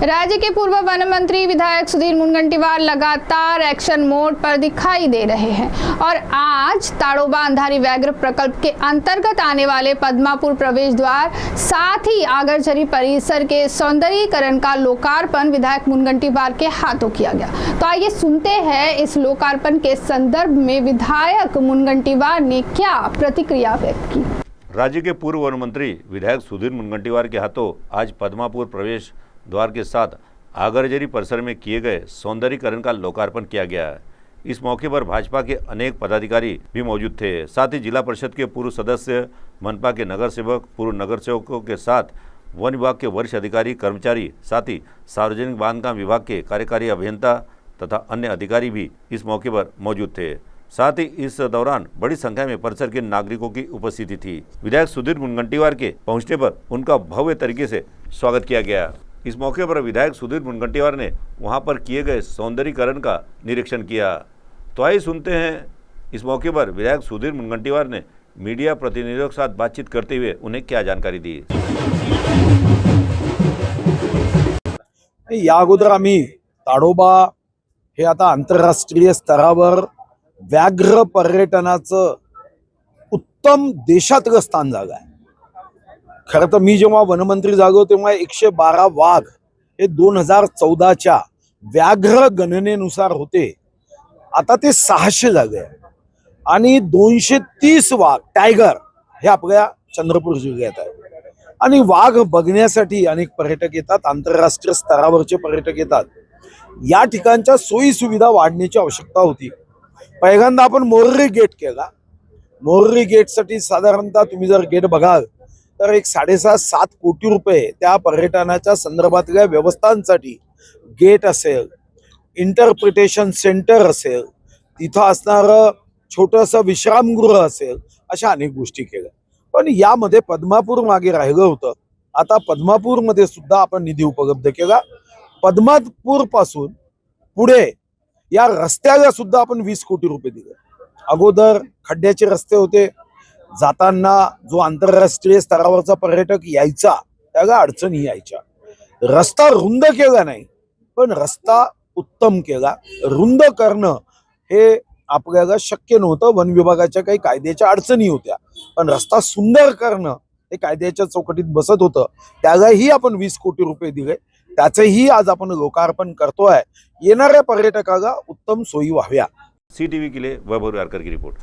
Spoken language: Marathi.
राज्य के पूर्व वन मंत्री विधायक सुधीर मुनगंटीवार लगातार एक्शन मोड पर दिखाई दे रहे हैं और आज ताड़ोबा अंधारी व्याघ्र प्रकल्प के अंतर्गत आने वाले पद्मापुर प्रवेश द्वार साथ ही आगरझरी परिसर के सौंदर्यीकरण का लोकार्पण विधायक मुनगंटीवार के हाथों किया गया। तो आइए सुनते हैं इस लोकार्पण के संदर्भ में विधायक मुनगंटीवार ने क्या प्रतिक्रिया व्यक्त की। राज्य के पूर्व वन मंत्री विधायक सुधीर मुनगंटीवार के हाथों आज पद्मापुर प्रवेश द्वार के साथ आगरझरी परिसर में किए गए सौंदर्यीकरण का लोकार्पण किया गया है। इस मौके पर भाजपा के अनेक पदाधिकारी भी मौजूद थे। साथ ही जिला परिषद के पूर्व सदस्य, मनपा के नगर सेवक, पूर्व नगर सेवकों के साथ वन विभाग के वरिष्ठ अधिकारी, कर्मचारी, साथ ही सार्वजनिक बांधकाम विभाग के कार्यकारी अभियंता तथा अन्य अधिकारी भी इस मौके पर मौजूद थे। साथ ही इस दौरान बड़ी संख्या में परिसर के नागरिकों की उपस्थिति थी। विधायक सुधीर मुनगंटीवार के पहुंचने पर उनका भव्य तरीके से स्वागत किया गया। इस मौके पर विधायक सुधीर मुनगंटीवार ने वहां पर किए गए सौंदर्यीकरण का निरीक्षण किया। तो आइए सुनते हैं इस मौके पर विधायक सुधीर मुनगंटीवार ने मीडिया प्रतिनिधियों के साथ बातचीत करते हुए उन्हें क्या जानकारी दी। या अगोदर आम्ही ताडोबा हे आता आंतरराष्ट्रीय स्तरावर व्याघ्र पर्यटनाचं उत्तम देशातलं स्थान जागा आहे। खरं तर मी जेव्हा वनमंत्री झालो तेव्हा 112 वाघ हे 2014च्या व्याघ्र गणनेनुसार होते। आता ते 600 जागे आहे आणि 230 वाघ टायगर हे आपल्या चंद्रपूर जिल्ह्यात आहे आणि वाघ बघण्यासाठी अनेक पर्यटक येतात, आंतरराष्ट्रीय स्तरावरचे पर्यटक येतात। या ठिकाणच्या सोयी सुविधा वाढण्याची आवश्यकता होती। पहिल्यांदा आपण मोर्री गेट केला। मोर्री गेटसाठी साधारणतः तुम्ही जर गेट बघाल तर एक 7.5 कोटी रुपये त्या पर्यटनाच्या संदर्भातल्या व्यवस्थांसाठी गेट असेल, इंटरप्रिटेशन सेंटर असेल, तिथं असणारं छोटंसं विश्रामगृह असेल, अशा अनेक गोष्टी केल्या। पण यामध्ये पद्मापूर मागे राहिलं होतं। आता पद्मापूरमध्ये सुद्धा आपण निधी उपलब्ध केला। पद्मापूर पासून पुढे या रस्त्याला सुद्धा आपण 20 कोटी रुपये दिले। अगोदर खड्ड्याचे रस्ते होते, जाताना जो आंतरराष्ट्रीय स्तरावरचा पर्यटक यायचा त्याला अडचणी यायच्या। रस्ता रुंद केला नाही, पण रस्ता उत्तम केला। रुंद करणं हे आपल्याला शक्य नव्हतं, वन विभागाच्या काही कायद्याच्या अडचणी होत्या, पण रस्ता सुंदर करणं हे कायद्याच्या चौकटीत बसत होतं। त्यालाही आपण 20 कोटी रुपये दिले। त्याचंही आज आपण लोकार्पण करतोय। येणाऱ्या पर्यटकाला उत्तम सोयी व्हाव्या। CTV के लिए वैभव रारकर की रिपोर्ट।